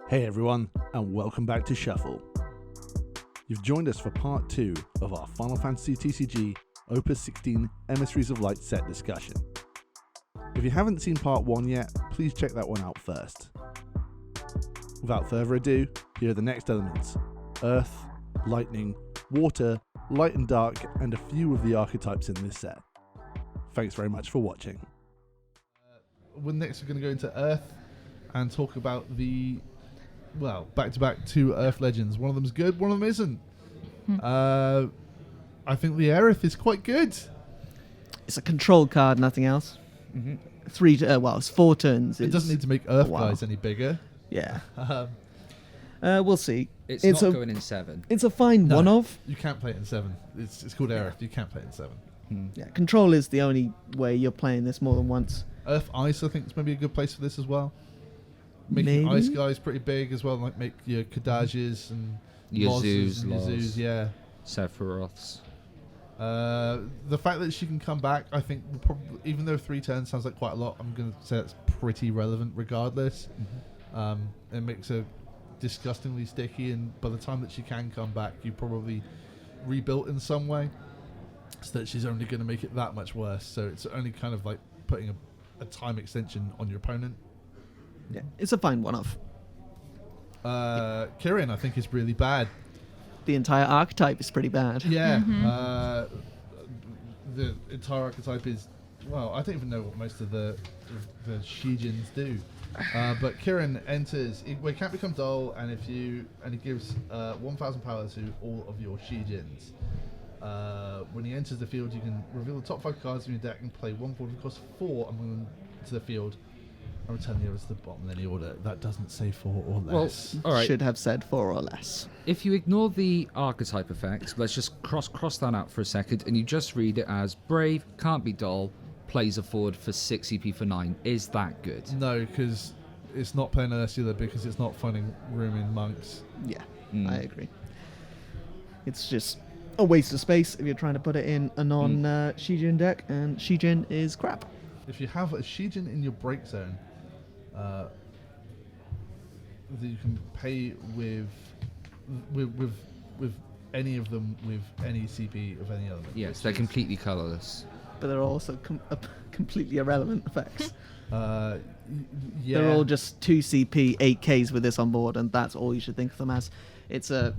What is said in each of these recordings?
Hey everyone, and welcome back to Shuffle. You've joined us for part 2 of our Final Fantasy TCG Opus 16 Emissaries of Light set discussion. If you haven't seen part 1 yet, please check that one out first. Without further ado, here are the next elements: Earth, Lightning, Water, Light and Dark, and a few of the archetypes in this set. Thanks very much for watching. Next we're going to go into Earth and talk about the back-to-back 2 Earth Legends. One of them's good, one of them isn't. I think the Aerith is quite good. It's a control card, nothing else. Mm-hmm. It's 4 turns. It doesn't need to make Earth guys any bigger. Yeah. We'll see. It's not going in 7. It's a fine one-off. You can't play it in 7. It's called Aerith. You can't play it in 7. Yeah, control is the only way you're playing this more than once. Earth Ice, I think, is maybe a good place for this as well. Maybe. Making Ice guys pretty big as well, like make your Kadages and Yazoos, yeah. Sephiroths. The fact that she can come back, I think, will probably, even though 3 turns sounds like quite a lot, I'm going to say that's pretty relevant regardless. It makes her disgustingly sticky, and by the time that she can come back, you probably rebuilt in some way, so that she's only going to make it that much worse. So it's only kind of like putting a time extension on your opponent. Yeah, it's a fine one-off. Kirin, I think, is really bad. The entire archetype is pretty bad. Yeah. The entire archetype is, well, I don't even know what most of the Shijins do. But Kirin enters, it can't become dull, and he gives 1,000 power to all of your Shijins. When he enters the field, you can reveal the top 5 cards in your deck and play 1 forward, cost 4, and move them to the field. And return the others to the bottom in any order. That doesn't say 4 or less. Well, all right. Should have said 4 or less. If you ignore the archetype effects, let's just cross that out for a second, and you just read it as Brave, can't be dull, plays a forward for 6 EP for 9. Is that good? No, because it's not playing Ursula, because it's not finding room in monks. Yeah, I agree. It's just a waste of space if you're trying to put it in a non-Shijin deck, and Shijin is crap. If you have a Shijin in your break zone, that you can pay with any of them with any CP of any other. Yes, they're completely colourless. But they're also completely irrelevant effects. Yeah. They're all just 2 CP, 8Ks with this on board, and that's all you should think of them as. It's a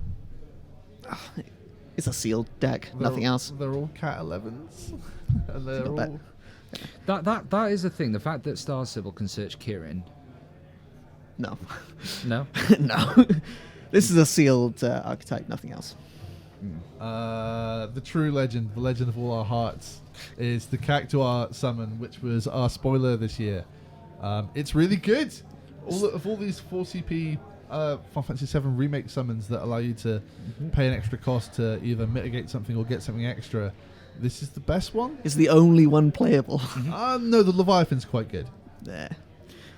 sealed deck, nothing else. They're all Cat 11s. And they're all... That is the thing. The fact that Star Sybil can search Kirin. No. No? No. This is a sealed archetype, nothing else. The true legend, the legend of all our hearts, is the Cactuar summon, which was our spoiler this year. It's really good. All these 4 CP Final Fantasy 7 remake summons that allow you to pay an extra cost to either mitigate something or get something extra. This is the best one. It's the only one playable. No, the Leviathan's quite good. There.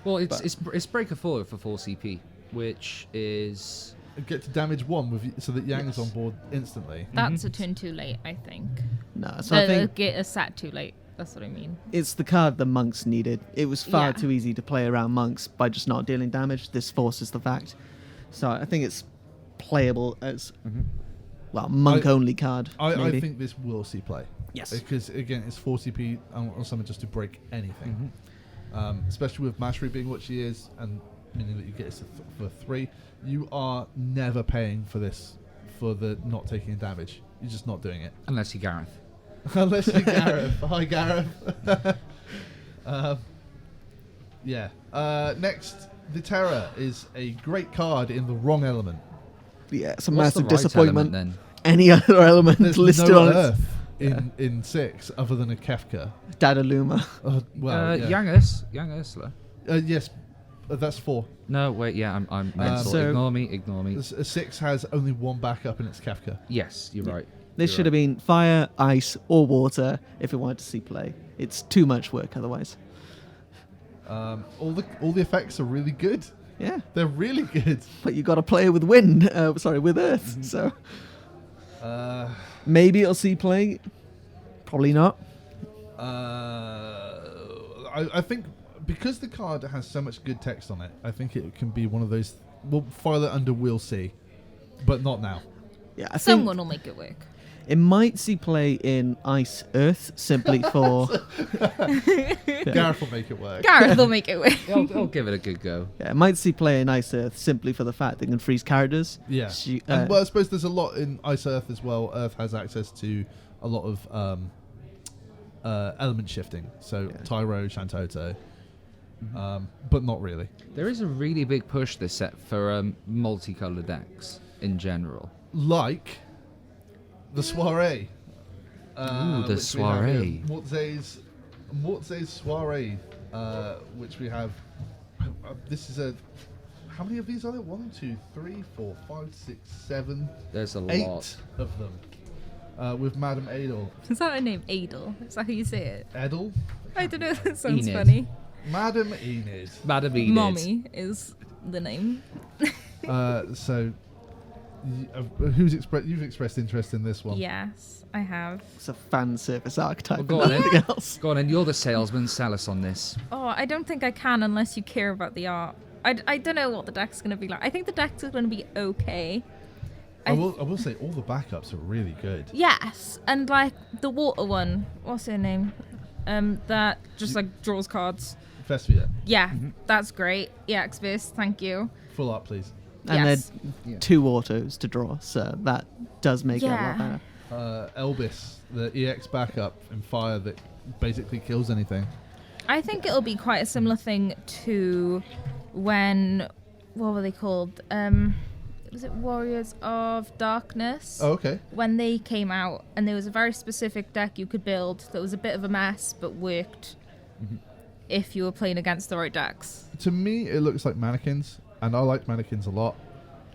Well, it's break a forward for 4 CP, which is... Get to damage 1 so that Yang's on board instantly. That's a turn too late, I think. No, so I think get a sat too late. That's what I mean. it's the card the monks needed. It was far too easy to play around monks by just not dealing damage. This forces the fact. So I think it's playable as monk-only card. I think this will see play. Yes. Because, again, it's 4 CP on something just to break anything. Especially with Mastery being what she is, and meaning that you get it for 3. You are never paying for this, for the not taking damage. You're just not doing it. Unless you're Gareth. Unless you're Gareth. Hi, Gareth. Next, the Terror is a great card in the wrong element. Yeah, it's a What's the massive right disappointment. element, Any other element There's listed no on Earth in 6 other than a Kefka. Dadaluma. Young Ursula. Yes, that's 4. No, wait, yeah, I'm mental. So- Ignore me. A 6 has only 1 backup, and it's Kefka. Yes, you're right. This should have been fire, ice, or water if it wanted to see play. It's too much work otherwise. All the effects are really good. Yeah, They're really good. but you got to play with wind. With earth. So maybe it'll see play. Probably not. I think because the card has so much good text on it, I think it can be one of those we'll file it under we'll see, but not now. Yeah, I think Someone will make it work. it might see play in Ice Earth simply for. Gareth will make it work. Gareth will make it work. I'll give it a good go. Yeah, it might see play in Ice Earth simply for the fact that it can freeze characters. Yeah. She- And, well, I suppose there's a lot in Ice Earth as well. Earth has access to a lot of element shifting. So Tyro, Shantoto. But not really. There is a really big push this set for multicolored decks in general. Like the Soiree. Ooh, the which we have here. Soiree. Mortze's Soiree, which we have. This is a. How many of these are there? 1, 2, 3, 4, 5, 6, 7. There's a 8 lot. of them. With Madame Adel. Is that her name? Adel? Is that how you say it? Edel? I don't know. That sounds Enid. funny. Madame Enid. Madam Enid. Mommy is the name. So, you've expressed interest in this one. Yes, I have. It's a fan service archetype. Well, go and on then. nothing else. Go on, and you're the salesman. Sell us on this. Oh, I don't think I can unless you care about the art. I don't know what the deck's going to be like. I think the deck's going to be okay. I will say all the backups are really good. Yes, and like the water one. What's her name? That just like draws cards. Festia, Yeah, that's great. Yeah, X-Base, thank you. full art, please. And Yes. then 2 autos to draw, so that does make it a lot Yeah. better. Elvis, the EX backup in fire that basically kills anything. I think it'll be quite a similar thing to when, what were they called? Was it Warriors of Darkness? Oh, okay. When they came out, and there was a very specific deck you could build that was a bit of a mess, but worked if you were playing against the right decks. To me, it looks like mannequins, and I like mannequins a lot.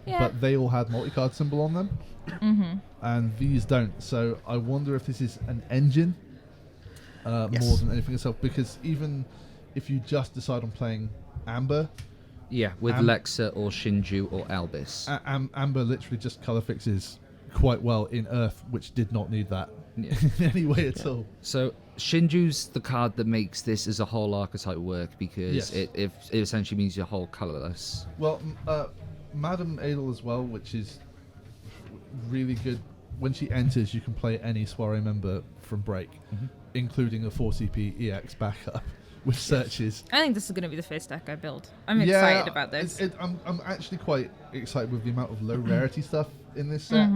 Yeah. But they all had multi-card symbol on them, and these don't. So I wonder if this is an engine Yes. more than anything else. Because even if you just decide on playing Amber, Yeah, with Lexa or Shinju or Albus. Amber literally just color fixes quite well in Earth, which did not need that Yeah. in any way at all. So Shinju's the card that makes this as a whole archetype work because Yes. it essentially means you're whole colorless. Well, Madame Adel as well, which is really good. When she enters, you can play any Soiree member from break, including a 4CP EX backup with searches. I think this is going to be the first deck I build. I'm excited about this. I'm actually quite excited with the amount of low rarity stuff in this set.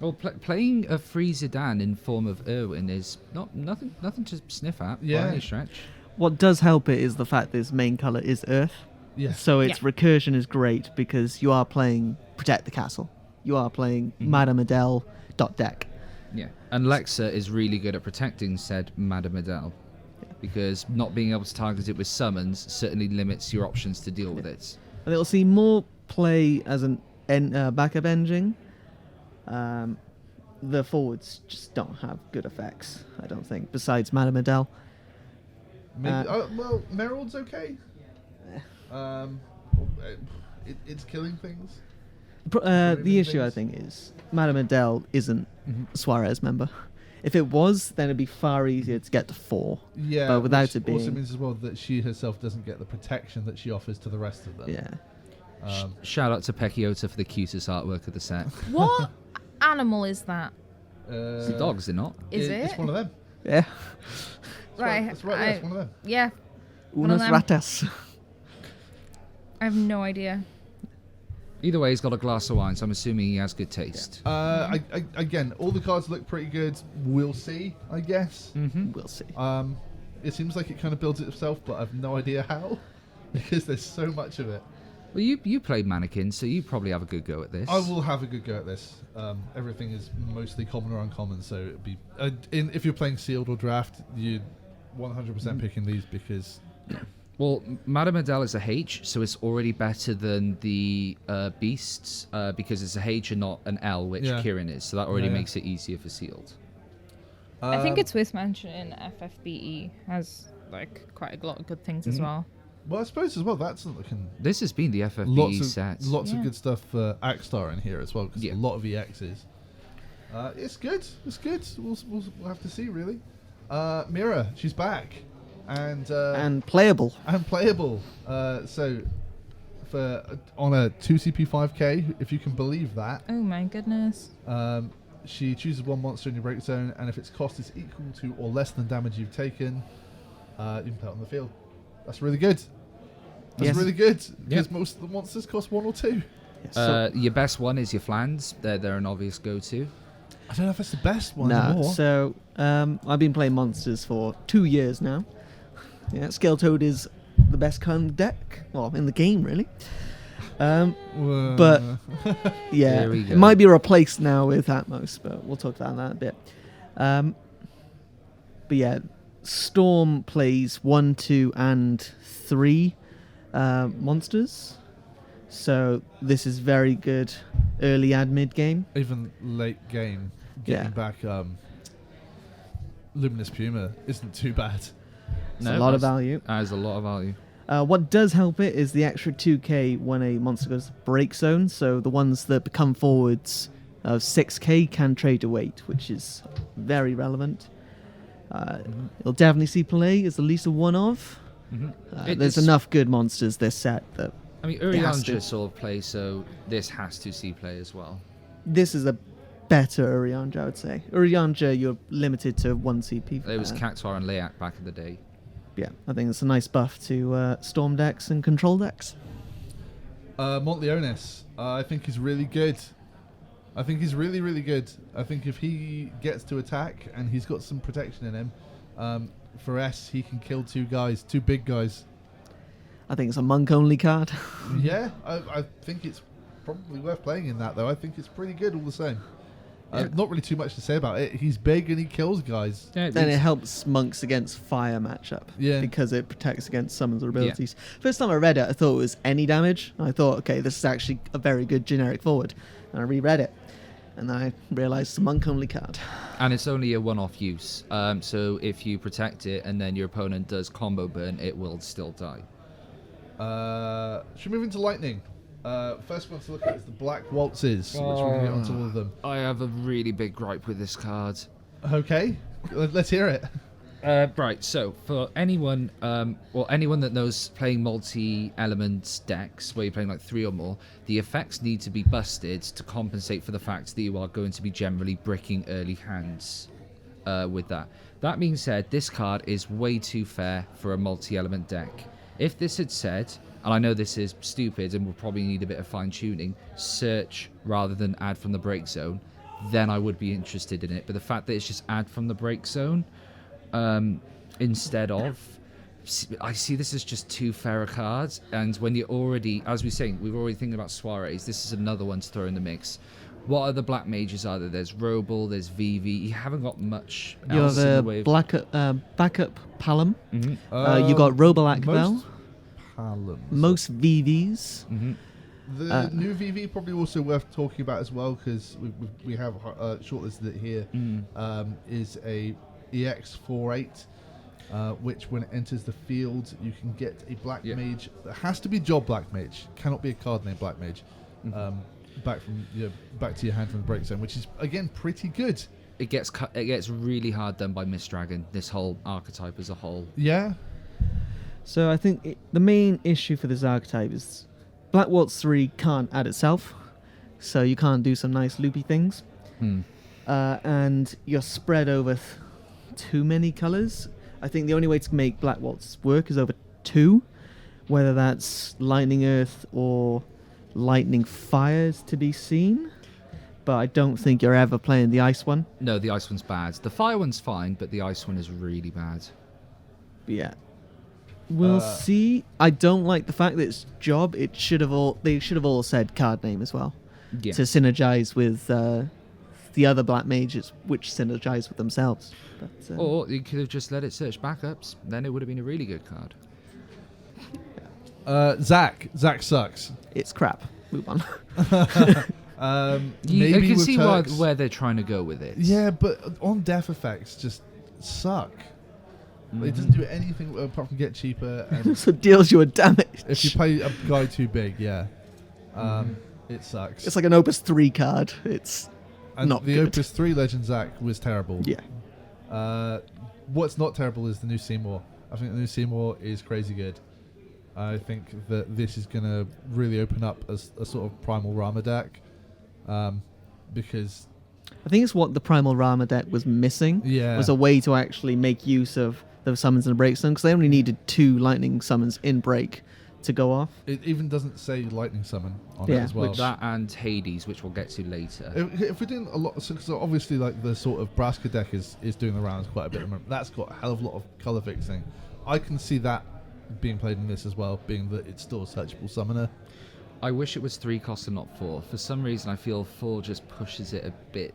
Well, playing a free Zidane in form of Irwin is nothing to sniff at Yeah. by any stretch. What does help it is the fact that its main color is Earth. Yeah. So its recursion is great because you are playing Protect the Castle. You are playing Madame Adele .deck. Yeah, and Lexa is really good at protecting said Madame Adele because not being able to target it with summons certainly limits your options to deal with it. And it'll see more play as an backup engine. The forwards just don't have good effects, I don't think, besides Madame Adele. Maybe, well, Merald's okay. It's killing things. The issue, I think, is Madame Adele isn't a Suarez member. If it was, then it'd be far easier to get to 4. Yeah, But without which it being... also means as well that she herself doesn't get the protection that she offers to the rest of them. Yeah. Shout out to Pekiota for the cutest artwork of the set. What animal is that? It's a dog, is it not? Is It's it? one of them. Yeah. Right. That's right. Yeah, it's one of them. Yeah. One of Unos them. ratas. I have no idea. Either way, he's got a glass of wine, so I'm assuming he has good taste. Again, all the cards look pretty good. We'll see, I guess. We'll see. It seems like it kind of builds itself, but I've no idea how because there's so much of it. Well, you played Mannequin, so you probably have a good go at this. I will have a good go at this. Everything is mostly common or uncommon, so it'd be if you're playing sealed or draft, you're 100% picking these because. Well, Madame Adele is a H, so it's already better than the Beasts because it's a H and not an L, which Yeah. Kirin is. So that already Yeah. makes it easier for sealed. I think it's worth mentioning FFBE has like quite a lot of good things as well. Well, I suppose as well that's looking This has been the FFBE set. lots of Yeah. good stuff for Axstar in here as well because Yeah. a lot of EXs. It's good. It's good. We'll have to see really. Mira, she's back, and And playable. playable. So for on a 2CP 5k, if you can believe that. Oh my goodness. She chooses one monster in your break zone, and if its cost is equal to or less than damage you've taken, you can play it on the field. That's really good. That's really good, because most of the monsters cost 1 or 2. Your best one is your Flans. They're an obvious go-to. I don't know if that's the best one No, anymore. so I've been playing monsters for 2 years now. Yeah, Scaletoad is the best kind of deck, well, in the game, really. But yeah, There we go. it might be replaced now with Atmos, but we'll talk about that in a bit. But yeah, Storm plays 1, 2, and 3 monsters. So this is very good early and mid game. Even late game, getting back Luminous Puma isn't too bad. It's a lot of value. That is a lot of value. What does help it is the extra 2k when a monster goes to break zone. So the ones that become forwards of 6k can trade to 8, which is very relevant. You'll definitely see play as at least a one of. There's enough good monsters this set that. I mean, Urianger sort of play, so this has to see play as well. This is a better Urianger, I would say. Urianger, you're limited to 1 CP. It was Cactuar and Layak back in the day. Yeah, I think it's a nice buff to Storm decks and Control decks. Montleonis, I think he's really good. I think he's really, really good. I think if he gets to attack and he's got some protection in him, for S, he can kill 2 big guys. I think it's a monk-only card. Yeah, I think it's probably worth playing in that, though. I think it's pretty good all the same. Not really too much to say about it. He's big and he kills guys. Yeah, Then it helps monks against fire matchup. Yeah. Because it protects against summons or abilities. First time I read it, I thought it was any damage. I thought, okay, this is actually a very good generic forward. And I reread it. And then I realised it's a monk-only card. And it's only a one-off use. So if you protect it and then your opponent does combo burn, it will still die. Should we move into lightning? First one to look at is the Black Waltzes, which we're going to get onto all of them. I have a really big gripe with this card. Okay, let's hear it. Right, so for anyone, anyone that knows playing multi-element decks, where you're playing like 3 or more, the effects need to be busted to compensate for the fact that you are going to be generally bricking early hands with that. That being said, this card is way too fair for a multi-element deck. If this had said, and I know this is stupid and will probably need a bit of fine-tuning, search rather than add from the break zone, then I would be interested in it. But the fact that it's just add from the break zone instead of, I see this as just too fair a card. And when you're already, as we're saying, we're already thinking about soirees, this is another one to throw in the mix. What other black mages are there? There's Roble, there's VV. You haven't got much You else have in the a way of... backup Palom. You got Roble Akbel. Most VVs. The new VV probably also worth talking about as well, because we have shortlisted it here. Is a EX48, which when it enters the field, you can get a black mage. It has to be job black mage. Cannot be a card named black mage. Back to your hand from the break zone, which is again pretty good. It gets really hard done by Mist Dragon. This whole archetype as a whole. Yeah. So I think the main issue for this archetype is Black Waltz 3 can't add itself, so you can't do some nice loopy things. And you're spread over too many colours. I think the only way to make Black Waltz work is over 2, whether that's Lightning Earth or Lightning Fires to be seen. But I don't think you're ever playing the Ice one. No, the Ice one's bad. The Fire one's fine, but the Ice one is really bad. But yeah. We'll see. I don't like the fact that it's job. They should have all said card name as well. Yeah. To synergize with the other black mages, which synergize with themselves. But, or you could have just let it search backups. Then it would have been a really good card. Zach sucks. It's crap. Move on. You Maybe can with see Turks. where they're trying to go with it. Yeah, but on death effects just suck. It doesn't do anything apart from get cheaper. And So it deals you a damage. if you play a guy too big, it sucks. It's like an Opus 3 card. It's and not the good. Opus 3 Legend Zach was terrible. Yeah. What's not terrible is the new Seymour. I think the new Seymour is crazy good. I think that this is going to really open up as a sort of Primal Rama deck, because I think it's what the Primal Rama deck was missing. Yeah. Was a way to actually make use of the summons and break them, because they only needed 2 lightning summons in break to go off. it even doesn't say Lightning Summon on it Yeah, as well. With that and Hades, which we'll get to later. If we're doing a lot, so obviously like the sort of Braska deck is doing the rounds quite a bit. That's got a hell of a lot of colour fixing. I can see that being played in this as well, being that it's still a searchable summoner. I wish it was 3 cost and not 4. For some reason, I feel 4 just pushes it a bit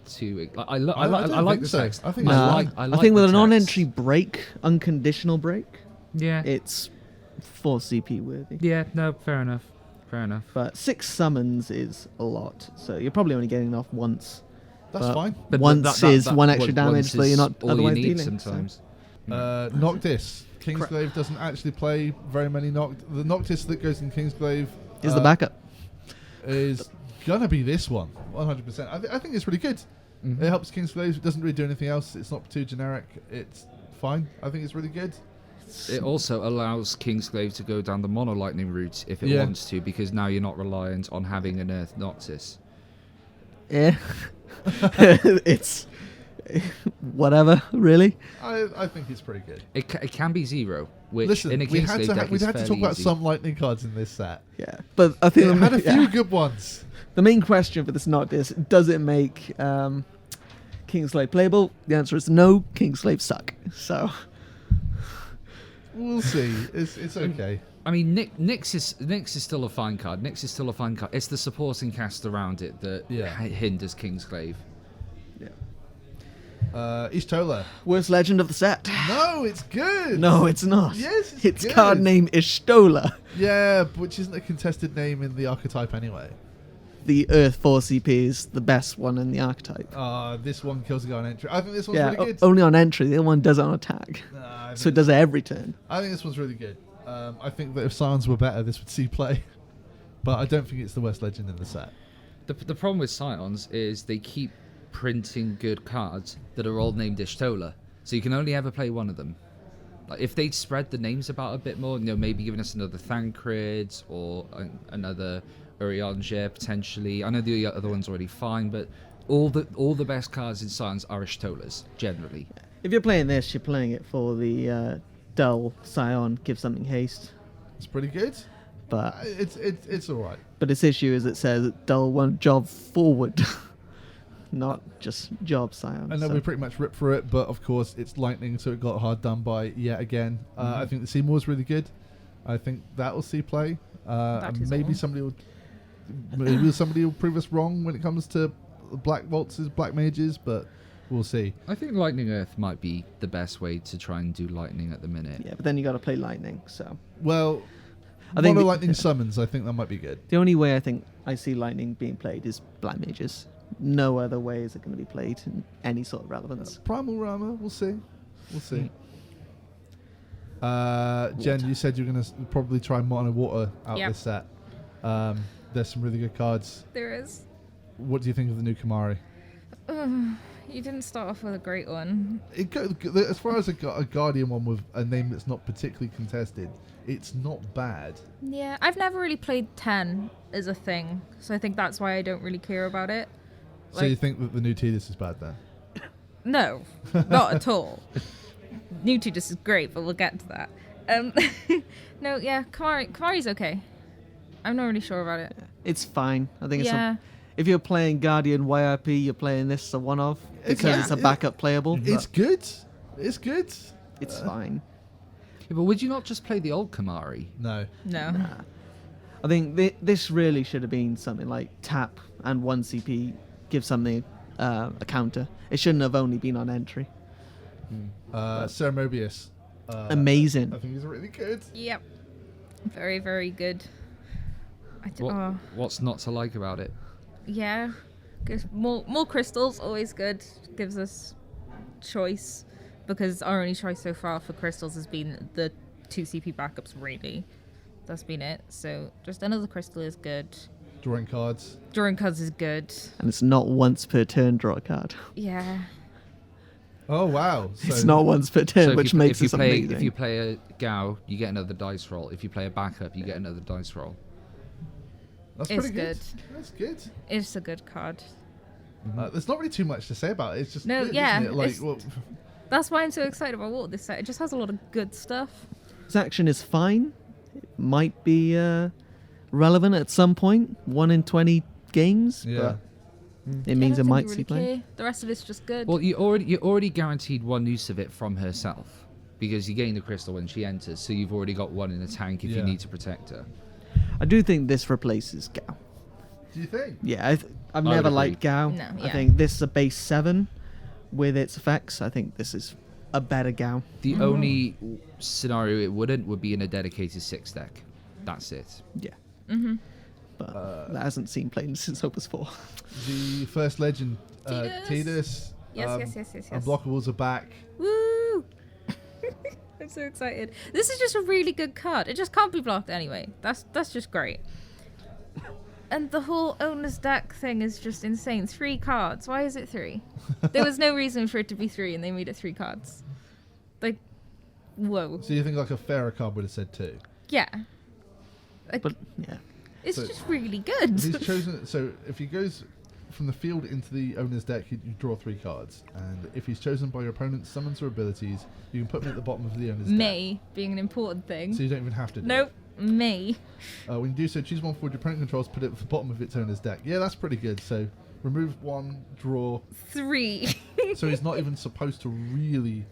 too. I like the so. text. I think Nah, it's I I think with the a text. non-entry break, unconditional break, Yeah. it's 4 CP worthy. Yeah. No. Fair enough. Fair enough. But 6 summons is a lot, so you're probably only getting off once. that's but fine. But once is 1 extra damage, once so you're is not all otherwise you need dealing. sometimes. Noctis. Kingsglaive doesn't actually play very many The Noctis that goes in Kingsglaive Is the backup. is gonna be this one, 100%. I think it's really good. Mhm. It helps Kingsglaive. It doesn't really do anything else. It's not too generic. It's fine. I think it's really good. It also allows Kingsglaive to go down the mono lightning route if it Yeah. wants to, because now you're not reliant on having an Earth Noctis. Yeah. It's whatever, really. I think it's pretty good. It can be 0, which Listen, in a we had Kingsglaive to deck we is had to talk fairly about easy. some lightning cards in this set. Yeah. But I think It had a few yeah. good ones. The main question for this Noctis, does it make Kingslave playable? The answer is no. Kingslave suck. So We'll see. It's okay. I mean, Nyx is still a fine card. Nyx is still a fine card. It's the supporting cast around it that hinders Kingsglaive. Ishtola. worst legend of the set. No, it's good. No, it's not. Yes, it's its good. card name is Stola. Yeah, which isn't a contested name in the archetype anyway. The Earth 4 CP is the best one in the archetype. This one kills a guy on entry. I think this one's Yeah, really good. only on entry. The other one does it on attack. Nah, So it does it every turn. I think this one's really good. I think that if Scions were better, this would see play. But I don't think it's the worst legend in the set. The problem with Scions is they keep printing good cards that are all named Ishtola, so you can only ever play one of them. Like if they'd spread the names about a bit more, maybe giving us another Thancred or another Urianger potentially. I know the other one's already fine, but all the best cards in Scions are Ishtolas generally. If you're playing this, you're playing it for the dull Scion, give something haste. It's pretty good. But It's all right. but its issue is it says dull one job forward, not just job Scion. I know so- we pretty much ripped through it, but of course it's lightning, so it got hard done by yet again. I think the Seymour's really good. I think that will see play. That is Maybe all. somebody will prove us wrong when it comes to black Volts, black mages, but we'll see. I think Lightning Earth might be the best way to try and do lightning at the minute. Yeah, but then you got to play lightning. So Well, I think mono the- lightning summons. I think that might be good. the only way I think I see lightning being played is black mages. No other way is it going to be played in any sort of relevance. Primal Rama. We'll see. We'll see. Jen, you said you're going to probably try mono water out Yep. this set. There's some really good cards. There is. What do you think of the new Kamari? You didn't start off with a great one. As far as a Guardian one with a name that's not particularly contested, it's not bad. Yeah, I've never really played 10 as a thing, so I think that's why I don't really care about it. So you think that the new Tidus is bad then? No, not at all. New to this is great, but we'll get to that. No, yeah, Kamari's okay. I'm not really sure about it. It's fine. I think Yeah. if you're playing Guardian YRP, you're playing this as a one-off because it's a backup playable. It's but good. It's good. it's fine. Yeah, but would you not just play the old Kamari? No. No. I think this really should have been something like tap and 1 CP, give something a counter. It shouldn't have only been on entry. Sir Mobius. Amazing. I think he's really good. Yep. Very, very good. What's not to like about it? Yeah. Gives more crystals, always good. Gives us choice, because our only choice so far for crystals has been the 2 CP backups, really. That's been it. So just another crystal is good. Drawing cards. Drawing cards is good. And it's not once per turn draw a card. Yeah. Oh wow! So It's not once per turn, So which makes if it you play, amazing. if you play a Gao, you get another dice roll. If you play a backup, you get another dice roll. That's It's pretty good. good. That's good. It's a good card. There's not really too much to say about it. It's just No, good, yeah, isn't it? Like, it's- well, That's why I'm so excited about what this set. It just has a lot of good stuff. Its action is fine. It might be relevant at some point. 1 in 20 games, yeah. but it means I it don't might think see you play. really care. The rest of it's just good. Well, you already guaranteed one use of it from herself because you gain the crystal when she enters, so you've already got one in the tank if Yeah. you need to protect her. I do think this replaces Gao. Do you think? Yeah, I've would never agree. liked Gao. No, I yeah. think this is a base 7 with its effects. I think this is a better Gao. The only scenario it wouldn't would be in a dedicated 6 deck. That's it. Yeah. Mm-hmm. But that hasn't seen played since Opus 4. The first legend, Tidus. Tidus. Yes. Unblockables are back. Woo! I'm so excited. This is just a really good card. It just can't be blocked anyway. That's just great. And the whole owner's deck thing is just insane. 3 cards. Why is it 3? There was no reason for it to be 3, and they made it 3 cards. Like, whoa. So you think like a fairer card would have said 2? Yeah. Like, But yeah. it's so- just really good. He's chosen. So if he goes from the field into the owner's deck, you draw 3 cards, and if he's chosen by your opponent's summons or abilities, you can put him at the bottom of the owner's deck. May being an important thing. So you don't even have to do Nope. May. it. When you do so, choose one forward your opponent controls, put it at the bottom of its owner's deck. Yeah, that's pretty good. So remove 1, draw. 3. So he's not even supposed to really,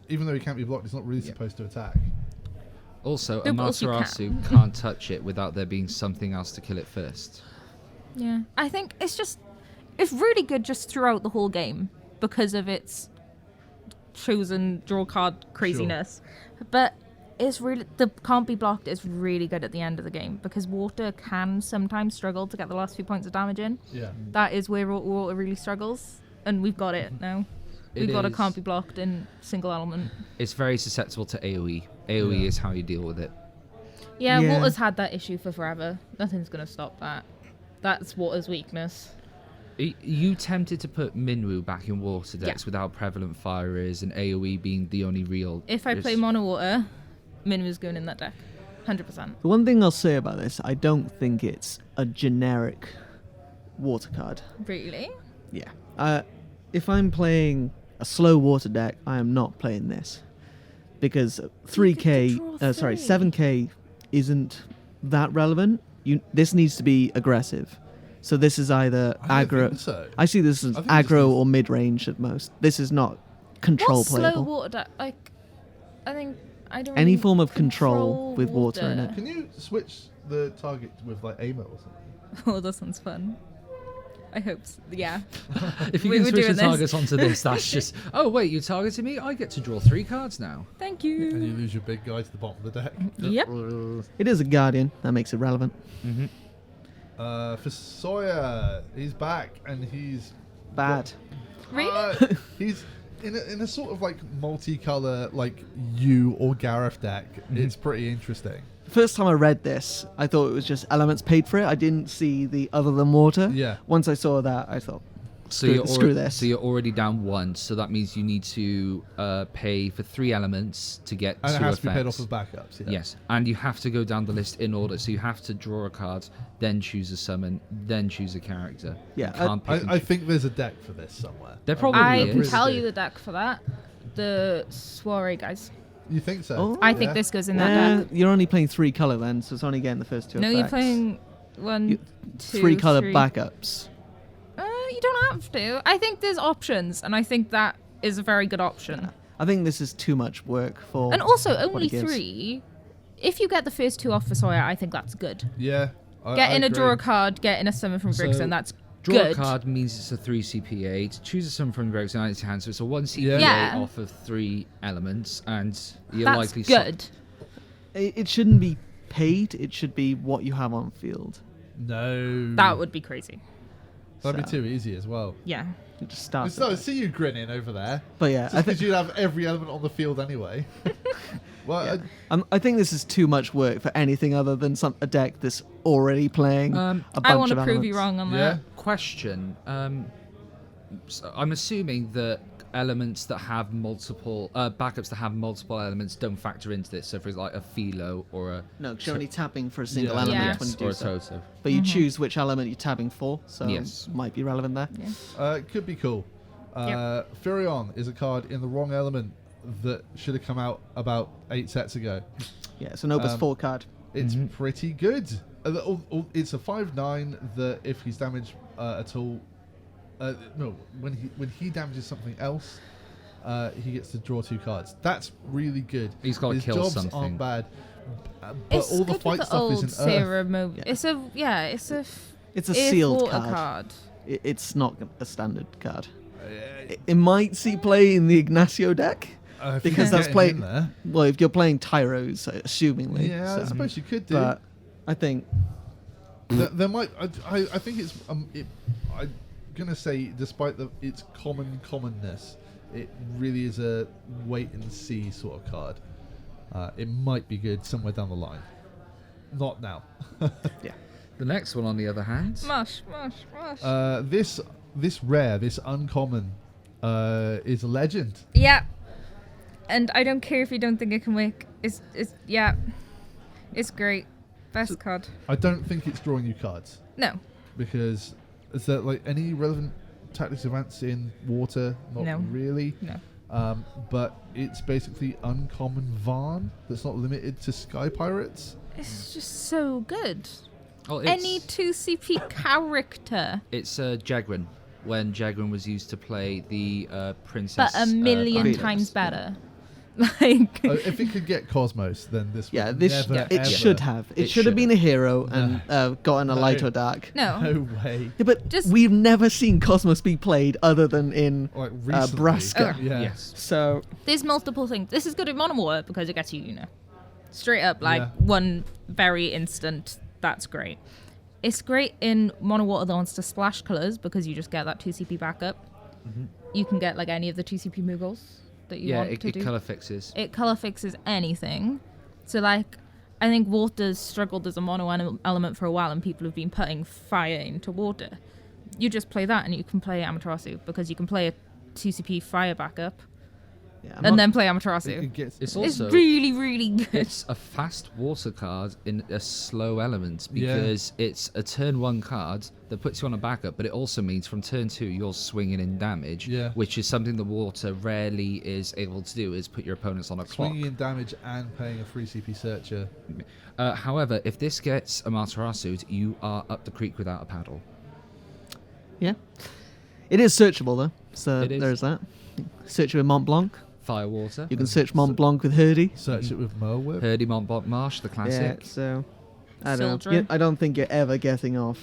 even though he can't be blocked, he's not really supposed to attack. Also, No, but also you Amaterasu can't touch it without there being something else to kill it first. Yeah. I think it's really good just throughout the whole game because of its chosen draw card craziness. But it's really, the can't be blocked is really good at the end of the game because water can sometimes struggle to get the last few points of damage in. Yeah. That is where water really struggles, and we've got it now. It We've got a is- can't be blocked in single element. It's very susceptible to AoE. AoE Yeah. is how you deal with it. Yeah, Yeah. water's had that issue for forever. Nothing's gonna stop that. That's water's weakness. You tempted to put Minwu back in water Yeah. decks without prevalent fire is and AoE being the only real. If I play mono water, Minwu's going in that deck. 100%. The one thing I'll say about this, I don't think it's a generic water card. Really? Yeah. If I'm playing a slow water deck, I am not playing this. Because 3K, draw 3. 7K isn't that relevant. This needs to be aggressive. So this is either I don't aggro. think so. I see this as I think this aggro is- or mid-range at most. This is not control What's slow playable. water deck? Like, I think I don't. Any really form of control with water in it. Can you switch the target with like AMO or something? Oh, this one's fun. I hope. Yeah. If you We can were switch the doing this. targets onto this, that's just. Oh wait, you targeted me. I get to draw 3 cards now. Thank And you you. lose your big guy to the bottom of the deck. Yep. It is a guardian. That makes it relevant. For Sawyer, he's back and he's Bad. Really? he's in a sort of like multicolor like you or Gareth deck. It's pretty interesting. First time I read this, I thought it was just elements paid for it. I didn't see the other than water. Yeah. Once I saw that, I thought, So screw you're this. So you're already down 1. So that means you need to pay for 3 elements to get And 2 it has to be paid effects. off of backups. Yeah. Yes, and you have to go down the list in order. So you have to draw a card, then choose a summon, then choose a character. Yeah, You can't pick and I choose. think there's a deck for this somewhere. There probably I is. can really tell do. you the deck for that. The soiree guys. You think so? Oh. I think Yeah. this goes in that deck. you're only playing 3 color then, so it's only getting the first 2 No, effects. you're playing 1, You- 2, 3 color 3. backups. You don't have to. I think there's options, and I think that is a very good option. I think this is too much work for. And also, what only it gives. 3. If you get the first 2 off for Sawyer, I think that's good. Yeah. I Getting a agree. draw card, getting a summon from So, Grigson, that's Draw good. a card means it's a 3 CPA. To choose a summon from Greg's hand, so it's a 1 CPA Yeah. off of 3 elements, and you're That's likely good. It shouldn't be paid. It should be what you have on field. No. That would be crazy. That'd be So- too easy as well. Yeah. It just starts. So I see you grinning over there. But yeah, I think Because you'd have every element on the field anyway. Well, I think this is too much work for anything other than a deck that's already playing a bunch I want of to prove you elements. wrong on yeah. that. Question. I'm assuming that elements that have multiple backups that have multiple elements don't factor into this. So, for example, like a philo or a No, 'cause you're only tapping for a single Yeah. element Yes. when you or do a so. toto. But you choose which element you're tapping for, so Yes. it might be relevant there. Yeah. It could be cool. Furion is a card in the wrong element that should have come out about 8 sets ago. Yeah, it's an Opus 4 card. It's pretty good. It's a 5/9 that if he's damaged at all, no, when he damages something else, he gets to draw 2 cards. That's really good. He's gotta His kill jobs something. aren't bad, but It's all the good fight with stuff is old in Earth. Sarah Mo- Yeah. It's a It's a if sealed water card. It's not a standard card. It might see play in the Ignacio deck. If Because you that's get him played- in there. Well, if you're playing Tyros, assumingly. Yeah, so. I suppose you could do. But I think There might. I think it's. I'm gonna say, despite its commonness, it really is a wait and see sort of card. It might be good somewhere down the line. Not now. yeah. The next one, on the other hand, mush. This rare, this uncommon, is a legend. Yeah. And I don't care if you don't think it can work. It's great. Best card. I don't think it's drawing you cards No. because is there like any relevant tactics events in water? Not No. really. No. But it's basically uncommon Varn that's not limited to Sky Pirates. It's just so good. oh, Any 2CP character, it's Jagrin. When Jagrin was used to play the princess, but a million Phoenix, times yeah. better. Like, If it could get Cosmos, then this Yeah, would this never, it ever- should have. It, It should have should been a hero No. and gotten a No. light or dark. no. No way. Yeah, but Just- we've never seen Cosmos be played other than in Like recently. Braska. Oh. Yeah. yes, So There's multiple things. This is good in mono water because it gets you, straight up, like Yeah. one very instant. That's great. It's great in mono water that wants to splash colors because you just get that 2CP backup. You can get like any of the 2CP Mughals that you yeah, want it to do. color fixes. It color fixes anything. So like, I think water's struggled as a mono element for a while, and people have been putting fire into water. You just play that, and you can play Amaterasu because you can play a 2CP fire backup yeah, and then play Amaterasu. It gets, It's It's also really, really good. it's a fast water card in a slow element because it's a turn 1 card that puts you on a backup, but it also means from turn 2 you're swinging in damage, Yeah. which is something the water rarely is able to do, is put your opponents on a clock. swinging in damage and paying a free CP searcher. However, if this gets Amaterasu, you are up the creek without a paddle. yeah. It is searchable though, so It is. there's that. Search it with Mont Blanc. Fire water. You can search Mont Blanc with Hurdy. Search it with Merwhip. Herdy Montblanc Marsh, the Yeah, classic. so I don't know. Sildren. Yeah, I don't think you're ever getting off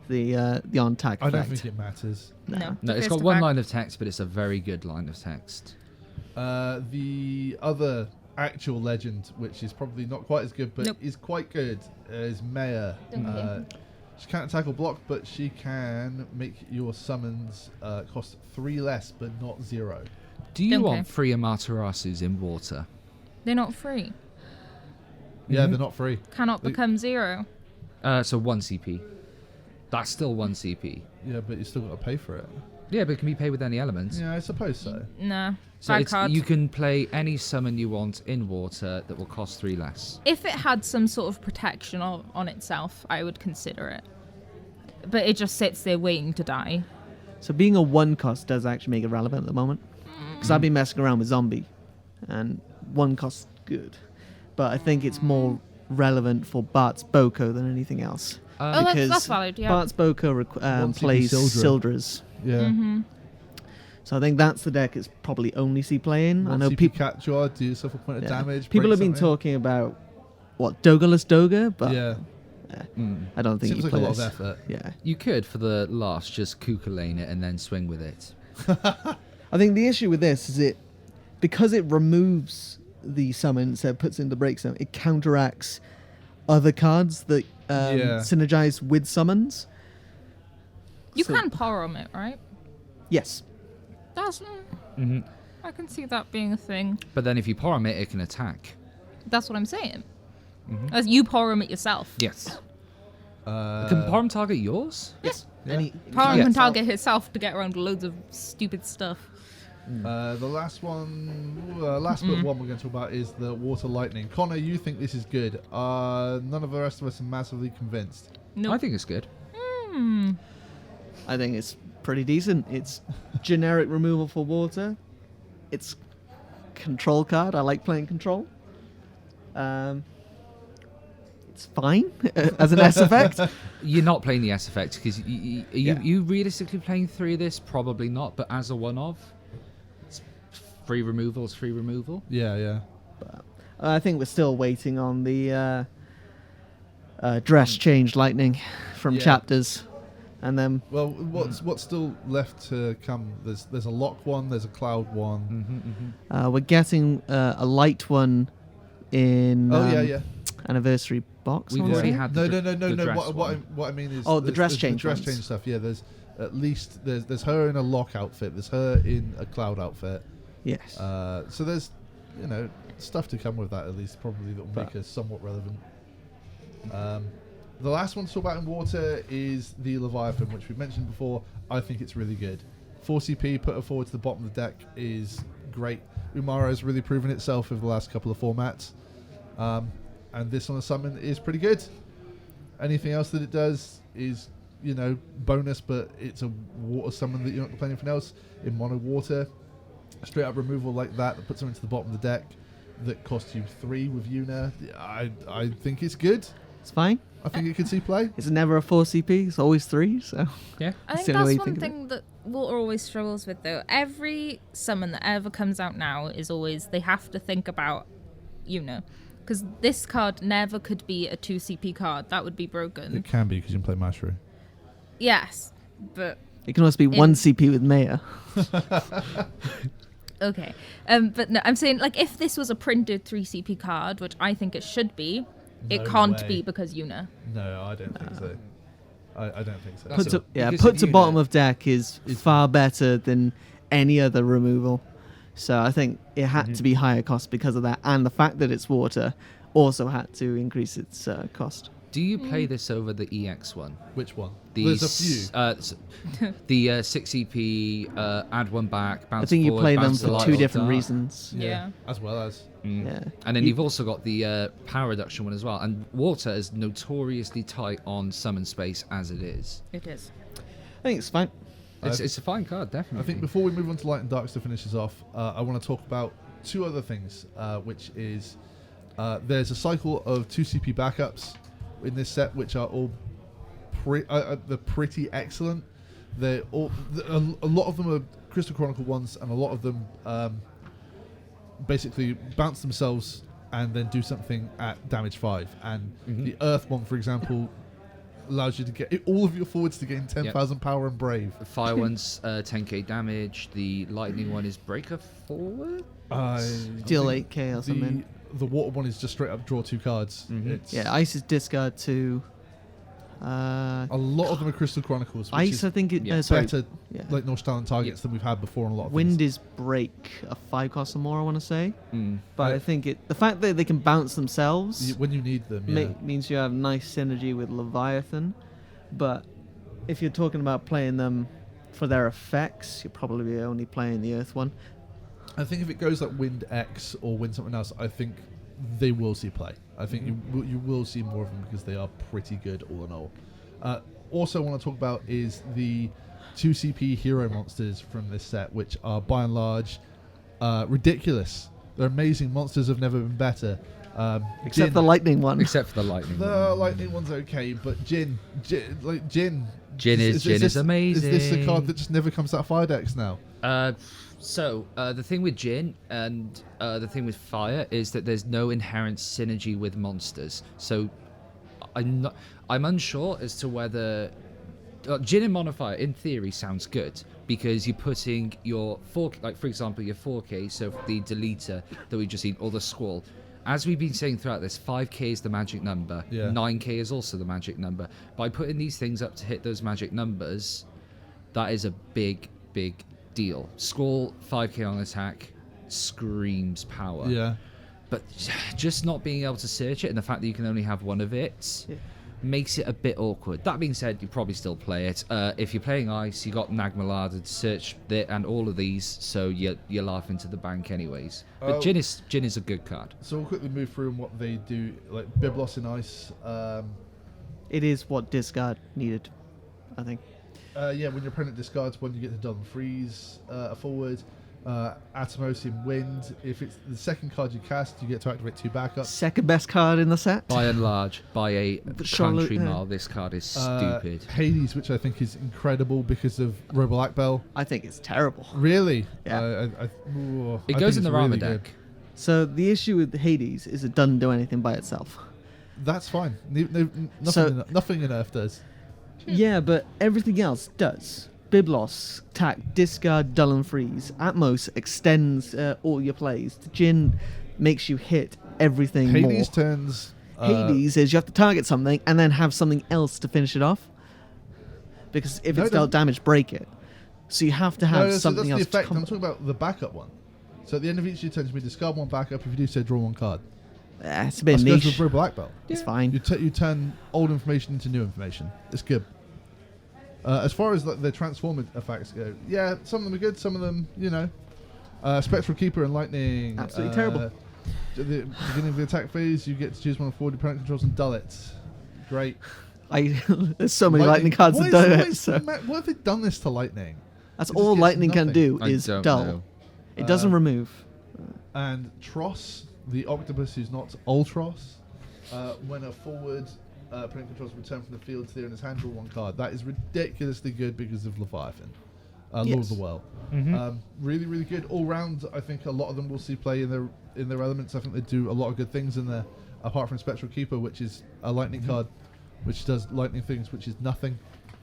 the on tag I effect. don't think it matters. No. No, it's First got one effect. line of text, but it's a very good line of text. The other actual legend, which is probably not quite as good, but Nope. is quite good, is Maya. Thank you. She can't tackle block, but she can make your summons cost 3 less, but not 0. Do you Don't want care. free Amaterasus in water? They're not free. Yeah, Mm-hmm. they're not free. Cannot They- become 0. So 1 CP. That's still 1 CP. Yeah, but you still got to pay for it. Yeah, but it can be paid with any element. Yeah, I suppose so. Nah. So Bad it's, card. you can play any summon you want in water that will cost 3 less. If it had some sort of protection on itself, I would consider it. But it just sits there waiting to die. So being a 1 cost does actually make it relevant at the moment. Because I've been messing around with Zombie, and 1 cost good. But I think it's more relevant for Bart's Boko than anything else. Oh, because that's valid, yeah. Bart's Boko 1 CP plays Sildra. Sildras. Yeah. Mm-hmm. So I think that's the deck it's probably only see playing. I One know CP people Cactuar, do yourself a point of damage. people break have been something. talking about what Dogalus Doga, but Yeah, I don't think seems you like a play lot this. of effort. Yeah, You could, for the last, just Kuka lane it and then swing with it. I think the issue with this is because it removes the summon, so it puts in the break zone. It counteracts other cards that synergize with summons. You So- can porom it, right? Yes. That's. Mm-hmm. I can see that being a thing. But then if you porom it, it can attack. That's what I'm saying. Mhm. As you porom it yourself. Yes. Can Parm target yours? Yes. Yeah. Any Parm Yeah. can target herself to get around loads of stupid stuff. The last one, last but one we're going to talk about is the water lightning. Connor, you think this is good. None of the rest of us are massively convinced. Nope. I think it's good. I think it's pretty decent. It's generic removal for water. It's control card. I like playing control. It's fine as an S effect. You're not playing the S effect because Yeah. you realistically playing 3 of this? Probably not, but as a one-off, it's free removal is free removal. Yeah. But I think we're still waiting on the dress change lightning from Yeah. chapters, and then Well, what's still left to come? There's a lock one, there's a cloud one. we're getting a light one in Yeah. anniversary box. We've I wanna already say. had No. the dress one. What I mean is The dress change dress ones. change stuff. Yeah, there's at least there's her in a lock outfit. There's her in a cloud outfit. Yes. So there's stuff to come with that at least, probably that will make her somewhat relevant. The last one to talk about in water is the Leviathan, which we mentioned before. I think it's really good. 4CP put her forward to the bottom of the deck is great. Umara has really proven itself over the last couple of formats. And this on a summon is pretty good. Anything else that it does is, bonus, but it's a water summon that you're not playing anything else. In mono water, straight up removal like that puts them into the bottom of the deck that costs you 3 with Yuna. I think it's good. It's fine. I think it could see play. It's never a 4CP. It's always 3. So Yeah. I That's think the only way that's you one think of it. thing that Water always struggles with, though. Every summon that ever comes out now is always they have to think about Yuna. Because this card never could be a 2CP card. That would be broken. It can be because you can play Mashru. Yes, but it can also be 1 CP with Maya. okay. But no, I'm saying, like, if this was a printed 3CP card, which I think it should be, it No can't way. be because Yuna. No, I don't think so. I don't think so. That's Put to, it. yeah, Because put of to Yuna- bottom of deck is far better than any other removal. So I think it had to be higher cost because of that, and the fact that it's water also had to increase its cost. Do you play this over the EX one? Which one? The There's a few. The 6 EP, add 1 back, bounce I think you forward, play them bounce to for light 2 or different dark. reasons. Yeah. As well as. Yeah. And then you've also got the power reduction one as well. And water is notoriously tight on summon space as it is. It is. I think it's fine. It's a fine card, definitely. I think before we move on to Light and Darks to finish this off, I want to talk about 2 other things, which is there's a cycle of 2CP backups in this set, which are all they're pretty excellent. They're all a lot of them are Crystal Chronicle ones, and a lot of them basically bounce themselves and then do something at damage 5. And the Earth one, for example, allows you to get all of your forwards to gain 10,000 power and brave. The fire one's 10k damage. The lightning one is breaker forward. Deal 8k or something. The water one is just straight up draw 2 cards. It's Yeah, Ice is discard 2. a lot of them are Crystal Chronicles, which Ice, is I think it. yeah, Sorry. better Yeah. like Nostalgic targets than we've had before on a lot of Wind things. is break a 5 cost or more, I want to say. But Uh, I think the fact that they can bounce themselves When you need them. Yeah. means you have nice synergy with Leviathan. But if you're talking about playing them for their effects, you're probably only playing the Earth one. I think if it goes like Wind X or Wind something else, I think they will see play. I think you will see more of them because they are pretty good all in all. Also, want to talk about is the 2CP hero monsters from this set, which are by and large ridiculous. They're amazing monsters. Have never been better. Except Jin- the lightning one. Except for the lightning The one. lightning one's okay, but Jin. Jin is this, amazing. Is this a card that just never comes out of fire decks now? So the thing with Jin and the thing with fire is that there's no inherent synergy with monsters. So I'm unsure as to whether Jin and Monofire in theory sounds good because you're putting your 4, like for example your 4K, so the deleter that we've just seen, or the squall. As we've been saying throughout this, 5k is the magic number. Yeah. 9k is also the magic number. By putting these things up to hit those magic numbers, that is a big deal. Squall 5k on attack screams power. Yeah. But just not being able to search it and the fact that you can only have one of it, makes it a bit awkward. That being said, you probably still play it. If you're playing Ice, you got Nagmalada, Search, and all of these, so you're laughing to the bank anyways. But Jin is a good card. So we'll quickly move through on what they do, like Biblos in Ice. It is what discard needed, I think. When your opponent discards one, you get to double freeze a forward. Atomos in Wind. If it's the second card you cast, you get to activate 2 backups. Second best card in the set. By and large, by a Charlotte, country mile, this card is stupid. Hades, which I think is incredible because of Robo Black Bell. I think it's terrible. Really? Yeah. It goes in the Rama deck. So the issue with Hades is it doesn't do anything by itself. That's fine. Nothing in Earth does. Yeah, but everything else does. Biblos, Tack, Discard, Dull and Freeze. Atmos extends all your plays. Jin makes you hit everything more. Hades turns... Hades is you have to target something and then have something else to finish it off. Because if it's dealt damage, break it. So you have to have something else that's the effect. to I'm talking about the backup one. So at the end of each turn, you discard 1 backup. If you do so, draw 1 card. It's a bit That's niche. goes with Robo Black Belt. It's fine. You turn old information into new information. It's good. As far as the transform effects go, yeah, some of them are good, some of them, Spectral Keeper and Lightning. Absolutely terrible. At the beginning of the attack phase, you get to choose one of 4 opponent controls and dull it. Great. There's so many lightning cards that do it. So. What have they done this to Lightning? That's all Lightning can do is don't dull. know. It doesn't remove. And Tross, the octopus who's not Ultros, when a forward opponent controls return from the field to there in his hand, draw 1 card. That is ridiculously good because of Leviathan, Lord of the Well. Really, really good all round. I think a lot of them will see play in their elements. I think they do a lot of good things in there, apart from Spectral Keeper, which is a lightning card, which does lightning things, which is nothing.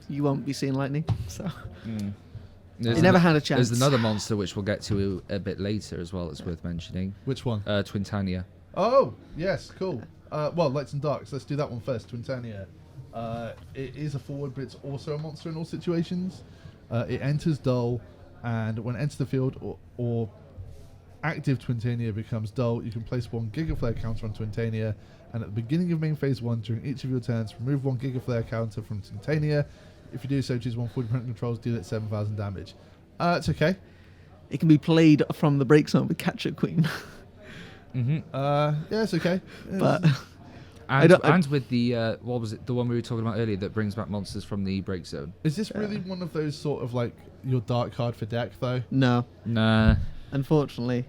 You won't be seeing Lightning, so. There's It never had a chance. There's another monster which we'll get to a bit later as well. It's worth mentioning. Which one? Twintania. Oh, yes, cool. Well, Lights and Darks. Let's do that one first. Twintania. It is a forward, but it's also a monster in all situations. It enters dull, and when it enters the field or active Twintania becomes dull, you can place 1 Gigaflare counter on Twintania, and at the beginning of main phase 1, during each of your turns, remove 1 Gigaflare counter from Twintania. If you do so, choose 1 forward opponent controls, deal it 7,000 damage. It's okay. It can be played from the break zone with Catcher Queen. Yeah, it's okay. But And with the what was it? The one we were talking about earlier that brings back monsters from the break zone. Is this really one of those sort of like your dark card for deck though? no, Nah. unfortunately,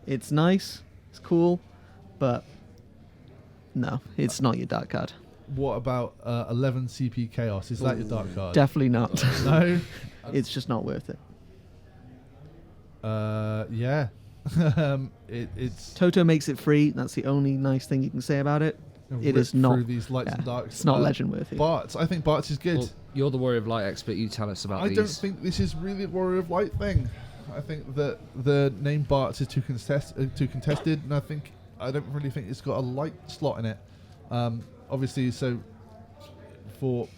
it's nice, it's cool, but no, it's not your dark card. What about 11 CP Chaos? Is that your dark card? Definitely not. No. It's just not worth it. Yeah. It's Toto makes it free. That's the only nice thing you can say about it. It rip is not. through these lights and darks. It's not legend worthy. Bart's. I think Bart's is good. Well, you're the Warrior of Light expert. You tell us about I these. don't think this is really a Warrior of Light thing. I think that the name Bart's is too contested, and I don't really think it's got a light slot in it. Obviously, so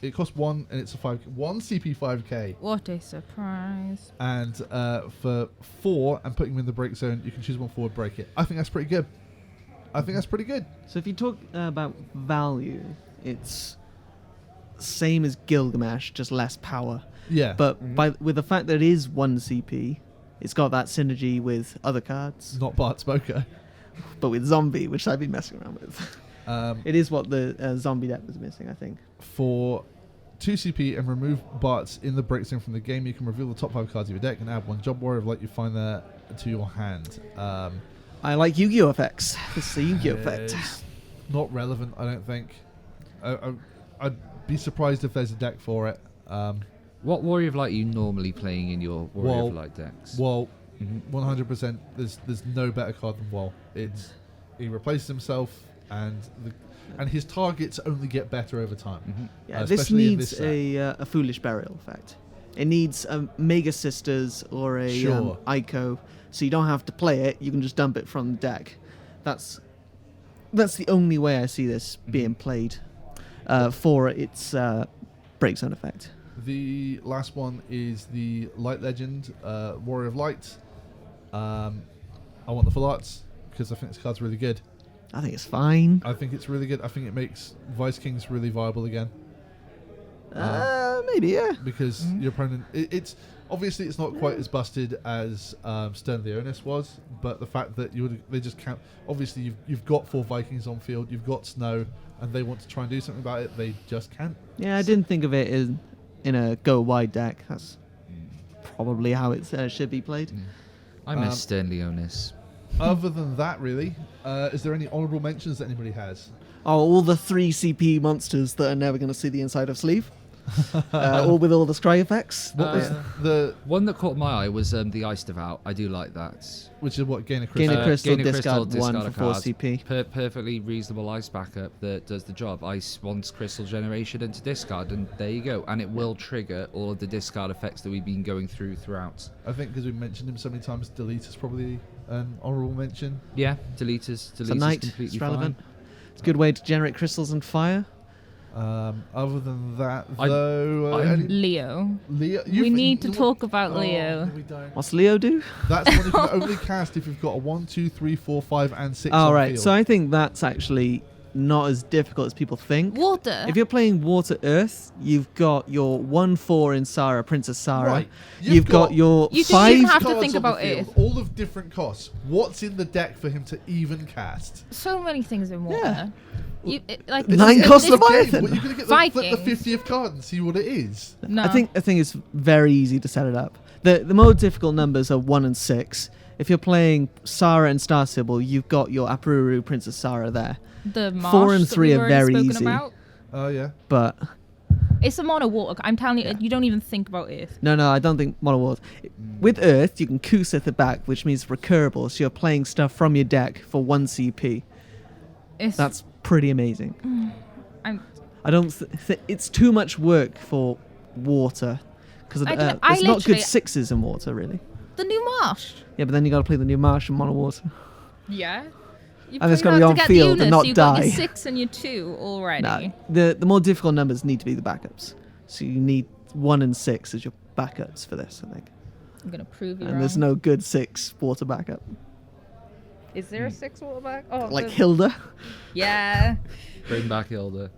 it costs 1 and it's a 1 CP 5k. What a surprise. And for 4 and putting them in the break zone, you can choose 1 forward, break it. I think that's pretty good. So if you talk about value, it's same as Gilgamesh, just less power. Yeah. But with the fact that it is 1 CP, it's got that synergy with other cards. Not Bart's Boker. But with Zombie, which I've been messing around with. It is what the Zombie deck was missing, I think. For 2 CP and remove Bart's in the break zone from the game, you can reveal the top 5 cards of your deck and add 1 Job Warrior of Light you find there to your hand. I like Yu-Gi-Oh! Effects. This is a Yu-Gi-Oh! Effect. It's not relevant, I don't think. I'd be surprised if there's a deck for it. What Warrior of Light are you normally playing in your Warrior of Light decks? Well, 100%. There's no better card than Wall. He replaces himself, and his targets only get better over time. Yeah, this needs a Foolish Burial effect. It needs a Mega Sisters or a Ico, so you don't have to play it. You can just dump it from the deck. That's the only way I see this being played for its break zone effect. The last one is the Light Legend, Warrior of Light. I want the full arts because I think this card's really good. I think it's fine. I think it's really good. I think it makes Vice Kings really viable again. Maybe, yeah. Because your opponent, it's obviously it's not quite as busted as Stern Leonis was, but the fact that they just can't. Obviously, you've got 4 Vikings on field, you've got snow, and they want to try and do something about it. They just can't. Yeah, I didn't think of it in a go wide deck. That's probably how it should be played. I miss Stern Leonis. Other than that, really, is there any honourable mentions that anybody has? Oh, all the 3 CP monsters that are never going to see the inside of sleeve. All with all the scry effects. What was the one that caught my eye was the Ice Devout. I do like that. which is what gain a Gain crystal? a crystal, Gain a crystal, discard 1 discard for a 4 card. CP. Perfectly reasonable ice backup that does the job. Ice wants crystal generation into discard, and there you go. And it will trigger all of the discard effects that we've been going throughout. I think because we mentioned him so many times, delete is probably an honourable mention. Yeah, deleters It's a knight. completely It's relevant. fine. It's a good way to generate crystals and fire. Other than that, I'm- though, I'm- Leo. Leo, We need to talk about Leo. No, we don't. What's Leo do? That's one you can only cast if you've got a 1, 2, 3, 4, 5, and 6 Oh, on right. field. So I think that's actually not as difficult as people think. Water. If you're playing Water Earth, you've got your 1/4 in Sarah, Princess Sarah. Right. You've got your You 5. shouldn't have to cards think on the about field, Earth. all of different costs. What's in the deck for him to even cast? So many things in water. Yeah. Like 9 this- cost this- Leviathan. What, you're going to get flip the Vikings. 50th card and see what it is. No. I think it's very easy to set it up. The more difficult numbers are 1 and 6. If you're playing Sarah and Star Sybil, you've got your Apururu, Princess Sarah there. the marsh 4 and that 3 we've are already very spoken easy. About, Oh, yeah. But it's a mono water. I'm telling you, you don't even think about Earth. no, I don't think Mono Wars. With Earth, you can Kusith it back, which means recurable, so you're playing stuff from your deck for 1 CP. It's, That's pretty amazing. I'm, I don't. It's too much work for water because I there's not literally- good 6s in water really. the new marsh. Yeah, but then you got to play the new Marsh and Mono Water. Yeah. You And it's play gotta that be on get field the and Eunice, not you've got die. your 6 and your 2 already. No, the more difficult numbers need to be the backups. So you need 1 and 6 as your backups for this, I think. I'm gonna prove you And wrong. there's no good 6 water backup. Is there a 6 water back? Oh, Like the- Hilda. yeah. Bring back Hilda.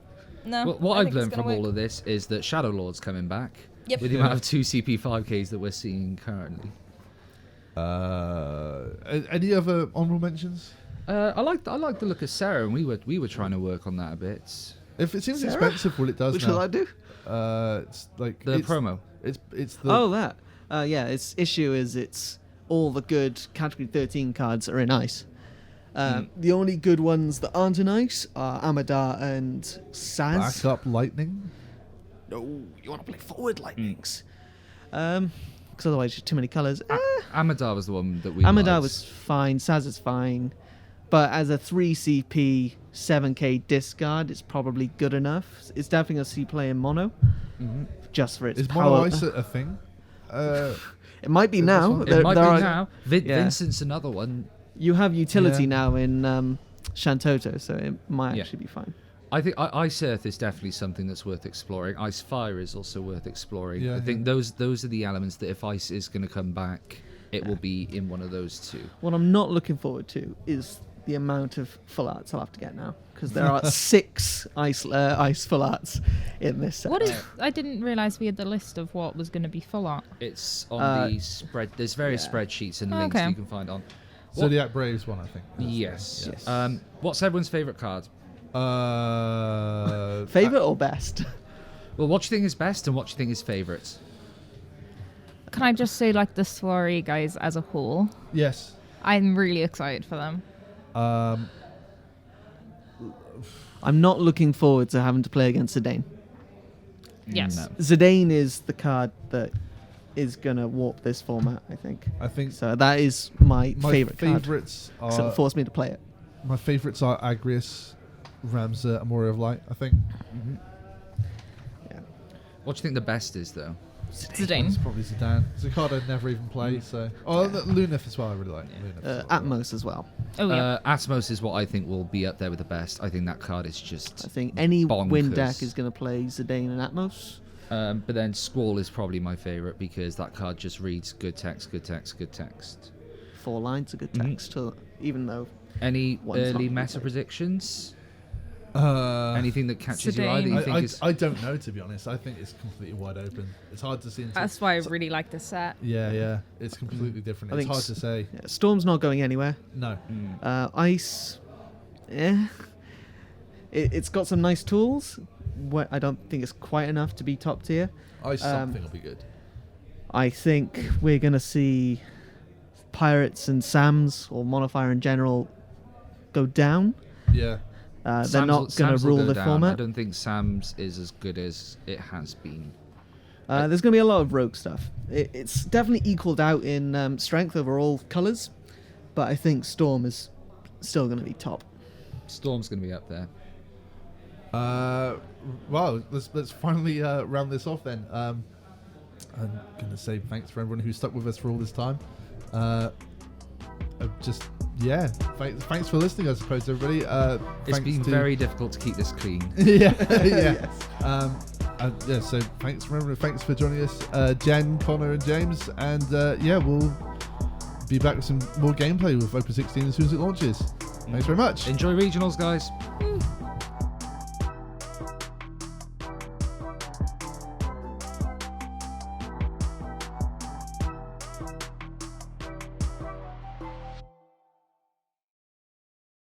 No. Well, what I I've think it's learned from gonna all work. of this is that Shadow Lord's coming back. Yep. With the amount of 2 CP5Ks that we're seeing currently. Any other honourable mentions? I like the look of Sarah, and we were trying to work on that a bit. If it seems Sarah? expensive, what it does Which now. will I do? It's like The promo. It's the Oh, that. Yeah, its issue is it's all the good Category 13 cards are in ice. The only good ones that aren't in ice are Amadar and Saz. backup lightning. No, you want to play forward lightnings. Because otherwise, just too many colours. Amadar was the one that we Amadar liked. was fine. Saz is fine. But as a 3 CP, 7k discard, it's probably good enough. It's definitely a C play in mono. Just for its Is power. mono ice a thing? It might be This now. one? It might be are- now. Yeah. Vincent's another one. You have utility Yeah. now in Shantoto, so it might Yeah. actually be fine. I think Ice Earth is definitely something that's worth exploring. Ice Fire is also worth exploring. Yeah, I think those are the elements that if Ice is going to come back, it will be in one of those two. What I'm not looking forward to is the amount of full arts I'll have to get now, because there are 6 ice full arts in this set. What is? I didn't realize we had the list of what was going to be full art. It's on the spread. There's various yeah. spreadsheets and links Okay. you can find on. Zodiac Braves one, I think. Yes. Yes. What's everyone's favourite card? Favorite or best? Well, what do you think is best and what do you think is favourite? Can I just say, like, the soiree guys as a whole? Yes. I'm really excited for them. I'm not looking forward to having to play against Zidane. Yes. No. Zidane is the card that is gonna warp this format, I think. I think So that is my my favorite card. favourites So it are forced me to play it. my favourites are Agrius, Ramza, and Warrior of Light. I think Yeah. What do you think the best is, though? it's Zidane. probably Zidane. It's a card I'd never even play. So Lunif as well. I really like Lunif as well. Atmos as well. Oh, yeah. Atmos is what I think will be up there with the best. I think that card is just. I think any win Bonkers. deck is gonna play Zidane and Atmos. But then Squall is probably my favourite because that card just reads good text, good text, good text. 4 lines of good text, even though Any one's early not meta played. predictions? Anything that catches your eye that you Sedaine. think is... I don't know, to be honest. I think it's completely wide open. It's hard to see. That's why I really like the set. Yeah. It's completely different. I It's think hard to say. Yeah, Storm's not going anywhere. No. Ice, it's got some nice tools. I don't think it's quite enough to be top tier. Something will be good. I think we're going to see Pirates and Sams, or Modifier in general, go down. Yeah. They're not going to rule the I format. don't think Sam's is as good as it has been. There's going to be a lot of rogue stuff. It's definitely equaled out in strength over all colours, but I think Storm is still going to be top. Storm's going to be up there. Well, let's finally round this off then. I'm gonna say thanks for everyone who stuck with us for all this time. Thanks for listening, I suppose, everybody. It's been very difficult to keep this clean. yeah. Yes. So thanks for everyone. Thanks for joining us, Jen, Connor, and James. And we'll be back with some more gameplay with Opus 16 as soon as it launches. Thanks very much. Enjoy regionals, guys.